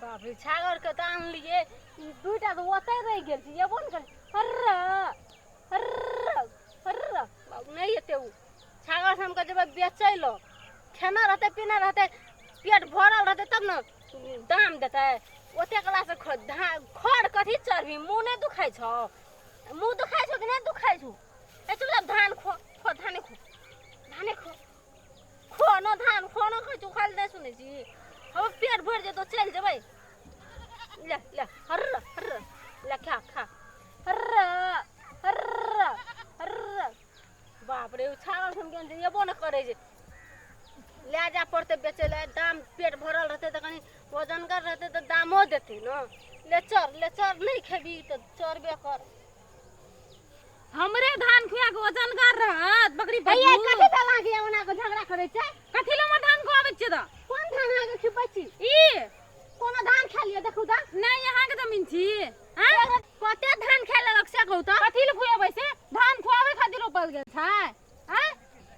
बाप रे छागर के तो आन लिए दुईटा तो ओतै रह गेल छी एबो न कर हर्रा हर्रा हर्रा बाबू नहीं एते उ छागर से हमके जब बेचै लो खाना रहते पीना रहते पेट भरल रहते तब न दाम देते ओते कला से खड़ कथी चरबी मुंह नहीं दुखाई छ मुंह दुखाई छ कि नहीं दुखाई छ ए चुप धान खो खो धाने खो खो न धान खो न खो तू खाली नहीं सुनै छी अब पेट भर जे तो चल जेबै ले ले हर्रा हर्रा ले खा खा हर्रा हर्रा हर्रा बाप रे छागल सुन के एबो न करे जे ले जा पड़ते बेचे ले दाम पेट भरल रहते तो कहीं वजनगर रहते तो दामो देते न ले चर नहीं खेबी तो चरबे कर हमरे धान खुआ के वजनगर रहत बकरी भैया कथि दला के ओना को झगड़ा करे छै कथि ल हमर धान खुआबै छै द कोन धान आगे खिबै छी ई कोनो धान खा लियो देखू त नहीं यहाँ के जमीन छी हां कते धान खा लेलक से कहू त कथि ल खुआबै से धान खुआबै खातिर रोपल गेल छै हैं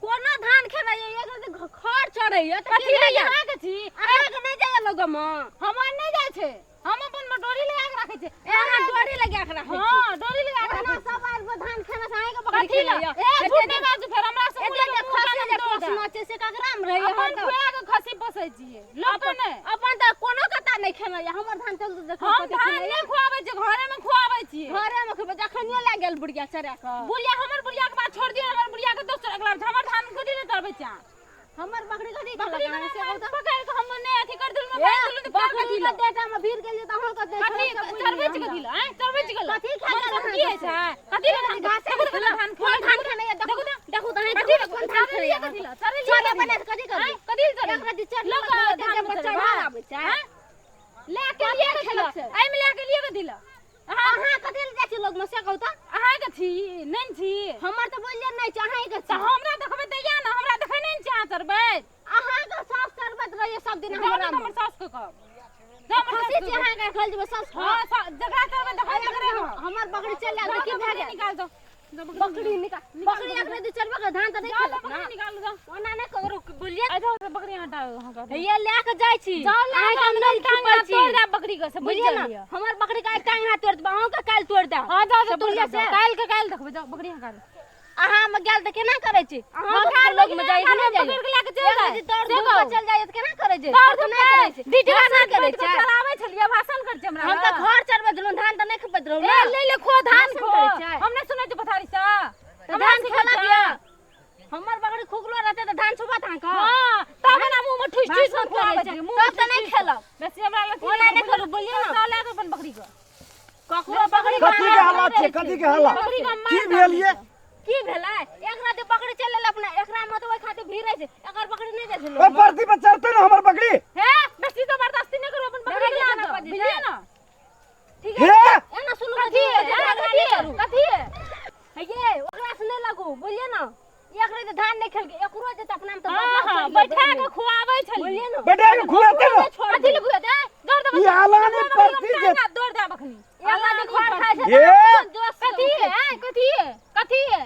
कोनो धान खेबै एक खड़ चढ़ै त कथि ल यहाँ के छी अहाँ के नहीं जाय लोग म हमर नहीं जाय छै हम अपन में डोरी लगा के राखै छै एना डोरी लगा के राखै हां डोरी लगा के एना सब आर धान खेना से आइ के पकड़ कथि ल ए झूठ नहीं बाजू फेर हमरा से एते खसी जे पोसना छै से ककराम रहै अपन खुआ के खसी पोसै छियै लोक ने अपन त कोनो कता नहीं खेना या हमर धान चल देख हम धान नहीं खुआबै छै घरे में खुआबै छियै घरे में खेबै जखनियो लाग गेल बुढ़िया चरा के बुढ़िया हमर बुढ़िया के बात छोड़ दियो हमर बुढ़िया के दोसर अगला हमर धान कथि ले करबै छै हमर बकरी कथि बकरी खेलक से कहू त पकड़ के हम ने अथी कर दिल में बांध दिल तो बकरी के डेटा में भीड़ गेलिए त अहाँ कते कथि चरबै छै कथि ल हैं चरबै छै कथि खा मतलब की छै कथि ल धान घास के धान कोन धान खाने देखू देखू त कथि ल कोन धान खाने कथि ल चरबै छोटे बने कथि कर कथि ल चरबै कथि चर लोग धान बच्चा आबै छै ले के लिए खेलक छै एमे ले के लिए कथि ल अहाँ कथि ल जाइ छी लोग में से कहू त अहाँ के छी नहीं छी हमर त बोलिए नहीं छै अहाँ के त हमरा देखबै त या ना हमरा देखै नहीं छी अहाँ चरबै अहाँ के सास शरबत रहिए सब दिन हमरा हमर सास के कहब खसी छी अहाँ के खल जेबै सास हां जगह चरबै देखै हमर बकरी चल जा की भए गेल निकाल दो बकरी निकाल बकरी एक रति चरबे के धान त नहीं खेलक ना निकाल दो ओना नहीं ककरो बोलिए अच्छा बकरी हटाओ हां का ये ले के जाय छी अहाँ के हम नहीं टांग तोड़ दे बकरी के से बुझिए ना हमर बकरी का टांग हाथ तोड़ दे अहाँ के काल तोड़ दे हां जाओ बुढ़िया से काल देखबै जाओ बकरी हका अहाँ में गेल त केना करे छी अहाँ घर लोग में जाई नहीं जाई पकड़ के लेके चल जाए तोड़ दूर चल जाई त केना करे छी तोड़ नहीं करे छी दीदी ना करे छी चलावे छलिए भाषण कर छै हमरा हम त घर चरबे दिलो धान त नहीं खबैत रहू ए ले ले खो धान खो करे छै हम नहीं सुनै छी पथारी से धान खेला दिया हमर बकरी खुगलो रहते त धान छुबा था का हां तब ना मुंह में ठुस ठुस करे छै तब त नहीं खेलब बेसी हमरा लग ओना नहीं करू बोलिए ना साला के अपन बकरी को ककरो बकरी कथि के हालत छै कथि के हालत बकरी का की भेल ये की भेलै एक रात बकरी चल ले अपना एकरा मत ओइ खातिर भीड़ै छै एकर बकरी नहीं जाइ छै ओ परती पर चढ़ते ना हमर बकरी हे बेसी जबरदस्ती नहीं करो अपन बकरी के लाना बुझिए ना ठीक हे है एना सुनु कथी कथी है ये ओकरा से नहीं लगू बोलिए ना एक रात धान नहीं खेल के एकरो जे त अपना में त हां बैठा के खुआबै छलिए बोलिए ना बेटा के खुआते ना कथि ले खुआ दे दौड़ दे ई आलानी परती जे दौड़ दे बखनी आलानी खड़ खाय छै ये कथि है कथि है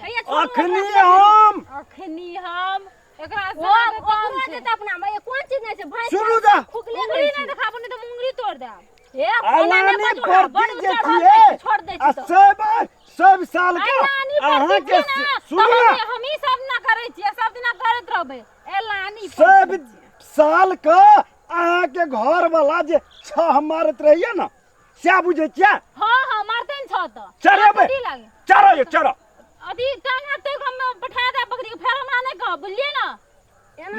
अखनी हम एकरा से ओकरो जे त अपना में कोन चीज नहीं छै भाई सुनू जा खुगले मुंगरी नहीं दिखाबो नहीं तो मुंगरी तोड़ दे हे आलानी परती जे छिए छोड़ दे आ सब साल के अहाँ के सुनू ना हम ही सब ना करे छियै सब दिना करत रहबे एलानी सब साल के अहाँ के घर वाला जे छ मारत रहिए ना से बुझे क्या हां मारते न छ त चरबे चरो ये चरो अभी टांगा तो हम बैठा दे बकरी के फेर हमरा नहीं कह बोलिए ना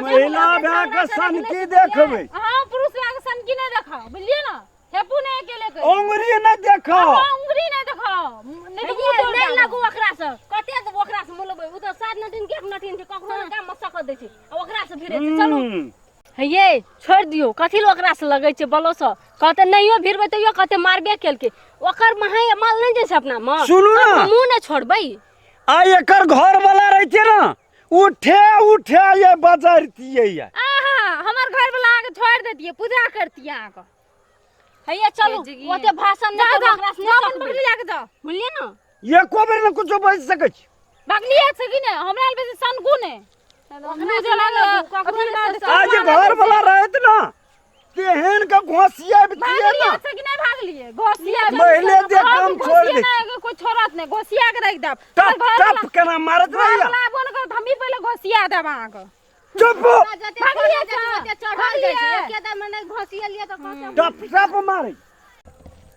महिला भए के सनकी देखबै हां पुरुष लाग सनकी नहीं देखा बोलिए ना हेपू नहीं अकेले के उंगली नहीं देखो उंगली नहीं देखा नहीं तो नहीं लगू ओकरा से कते त ओकरा से मोलबै उ त 7 नटिन के 1 नटिन छै कखनो काम में सकत दै छै ओकरा से भिड़े छै चलू हे छोड़ दियो कथि ल ओकरा से लगै छै बलो से कहते नहियो भिड़बै तइयो कहते मारबे केलके ओकर महाय माल नहीं जैसे अपना में सुनू ना मुंह नहीं छोड़बै आ एकर घर वाला रहै छै ना उठे ये बजरतियै ये आहा हमर घर वाला आके छोड़ देतिए पूजा करतिए आके हे चलू ओते भाषण नहीं करू ओकरा से नहीं सकबै बकरी लाके जाओ बोलिए ना ये को बेर न कुछो बज सकै छै बकरी है से कि ने हमरा बेसी सनगु ने आज घर वाला रहत ना तेहन का घोसिया बितिए भाग ना लिए से कि नहीं भाग लिए घोसिया महिले दे काम छोड़ दे कोई छोड़त नहीं घोसिया के रख दब टप टप केना मारत रहिया बोन कर हम ही पहले घोसिया दब आग चुप टप टप मारे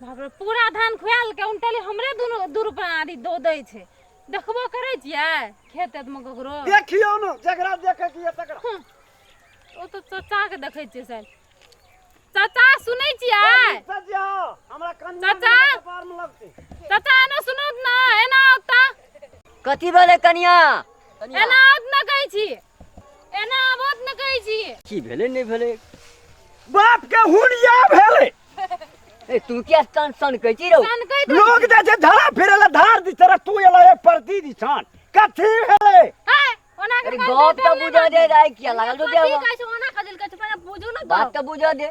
बाप रे पूरा धान खुआल के उनटले हमरे दू रुपया आदि दो दै छै देखबो करै छियै खेत में ककरो देखियो न जकरा देखे की तकरा ओ तो चाचा के देखै छियै सर चाचा सुनै छियै सजिया हमरा कन्या चाचा कपार में लगते चाचा एना सुनो ना एना ओता कथी भेलै कनिया एना ओत न कहै छी एना आबत न कहै छी की भेलै नहीं भेलै बाप के हुनिया भेले ए तू क्या सन सन कहै छी रौ सन कहै लोग जे छै धरा फिरेला धार दी तरह तू एला एक प्रति दिसान कथी भेले है ओना अरे बाप तो बुझा दे राय किया लागल तो देवा कहै छै ओना कदिल कहै छै पहिले बुझू न बात तो बुझा दे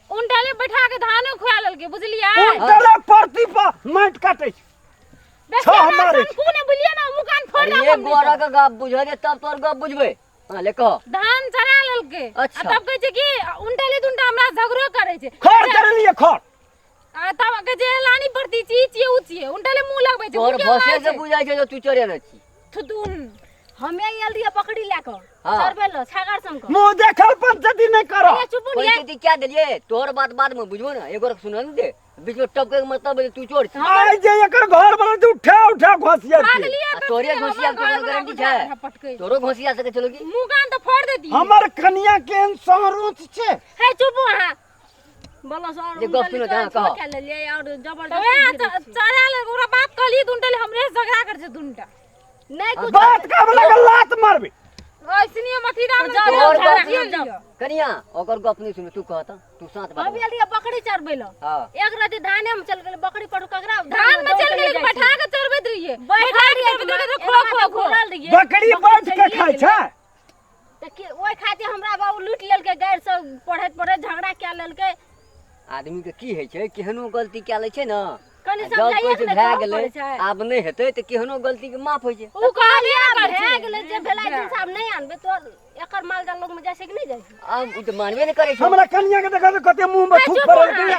उनटले बैठा के धानो खुआ लेलके बुझलियै उनटले प्रति पर माट काटे छै छ हमारे कोने बुझलियै ना मुकान फोड़ अरे ये गोरा का गप बुझा दे तब तोर गप बुझबे हां ले कह धान चरा लेलके अच्छा। तब कहै छै कि उनटले दुनटा हमरा झगड़ो करे छै खर कर लिए खर आ तब के जे लानी पड़ती छी छिए उचिए उनटले मुंह लगबै छै तोर भसे से बुझाय छै जो तू चरे न छी थुदुन हमे आयल रहिए पकड़ी ला के हाँ। चरबेल छागर संग मुंह देखल पंचती नहीं करो ये चुप नहीं पंचायती क्या दिलिए तोर बात बाद में बुझबो ना एगो सुन न दे बीच में टपके के मतलब है तू चोर छी आई जे एकर घर वाला तू उठा उठा घोसिया भाग के लिया तो तोरे फिर घोसिया हमरा के घर गारंटी वाला छै बुझा पटकै तोरो घोसिया सके चलो की मुकान तो फोड़ देती हमर कन्या के संरोच छे है चुप वहां बोलो सर ये गप सुनो जहाँ कहो। क्या ले लिए और तबे जबरदस्ती चरा ले ओकरा बात कहली दुनटले हमरे झगड़ा कर छै दुनटा नहीं कुछ बात का लगा लात मारबे ऐसनी मथी राम जाओ, और जाओ, गप जाओ, सुन जाओ। कनिया ओकर गप नहीं सुन तू कहता तू साथ हम बात आयल रहिए बकरी चरबेल हां एक रात धाने में चल गेल बकरी पर ककरा धान में चल गेल बैठा के चरबैत रहिए बैठा के खो खो खो बकरी बैठ के खाय छै ओइ खातिर हमरा बाबू लूट लेलकै गैर सब पढ़ैत झगड़ा क्या लेलकै आदमी के की है छै केहनो गलती क्या ले छै ना कनी जब समझाइए कोई से ने भए कहऽ गेलै पड़ै छै। आब नहीं हेतै त केहनो गलती के माफ होय छै उ कहलिए कर भए गेलै जे भेलै दिन साहब नहीं आनबे तो एकर माल जाल लोग में जाय छै कि नहीं जाय छै अब उ त मानबे नहीं करे छै हमरा कन्या के देखा तो कते मुंह में थूक पड़ल के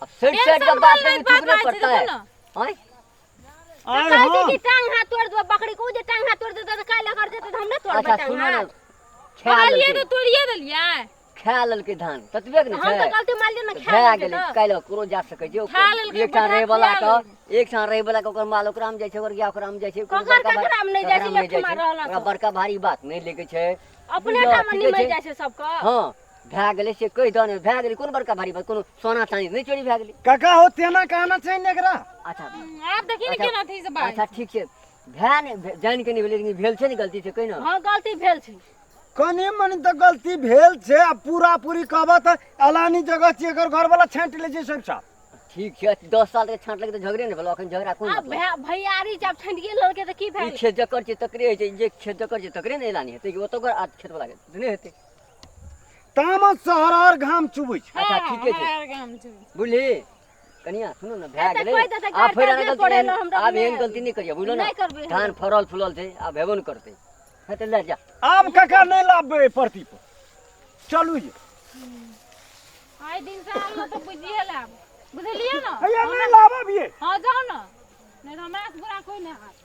अब सेट सेट का बात नहीं थूकना पड़ता है हैं आय कहै छै हां कि टांग हाथ तोड़ दो बकरी को जे टांग हाथ तोड़ दे तो काहे लगर जेते हम नहीं तोड़बै अच्छा टांग सुनो ना हाथ कहलिए ख्याल तो तोड़िए देलिए खा लेलकै धान ततबे के हम तो छै गलती मान लियो ना भए खा गेलै गेलै काल्हि ककरो जा सकै छै खा लेलकै, एक ठान रहे बैठा वाला खा के एक ठान रहे वाला के ओकर माल ओकरा में जाय छै ओकर या ओकरा में जाय छै कोनो ककर बड़का ककरा में नहीं जाय छै, ककरा में एक ठमा रहला ओकरा से। बड़का भारी बात नहीं लेके छै अपने बुझलह, ठाम ठीके निमल जाय छै सबके हां भए गेलै से कहि दने भए गेलै कोन बड़का भारी बात कोनो सोना चांदी नहीं चोरी भए गेलै काका हो तेना कहना चाहिए एकरा अच्छा आप देखी ने केना थी से बात अच्छा ठीक छै भए ने जान के नहीं भेलै लेकिन भेल छै ने गलती से कहि ना हां गलती भेल छै कनी मनी तो गलती भेल छै आ पूरा पूरी कहबा त अलानी जगह छी एकर घर वाला छांट ले छै सब साहब ठीक छै 10 साल के छांट लगे त झगड़े नहीं भेल अखन झगड़ा कोन अब मतलब भैयारी जब ठंड गेल लड़के त की ई भेल खेत जकर छै तकरे होइ छै जे खेत जकर छै तकरे नहीं लानी हेतै कि ओतोकर आ खेत वाला के नहीं हेतै तामस शहर और घाम चुबै छै अच्छा ठीके छै काम छै बुझली कनिया सुनो ना भए एते गेलै कोई देतै, आप फिर गाड़ गलती पड़े एहन- लो हमरा आब में। एहन गलती नहीं करिए बुझलो ना नहीं करबै हम। धान फरल फुलल छै आब हेबो नहीं करतै हेतै ले जा आब काका नहीं लाबे प्रति पर चलू ये आइ दिन से आलो तो बुझिए ले बुझलिए ना हैया नहीं लाबब ये हां जाओ ना नहीं तो हमरा से बुरा कोई नहीं हाथ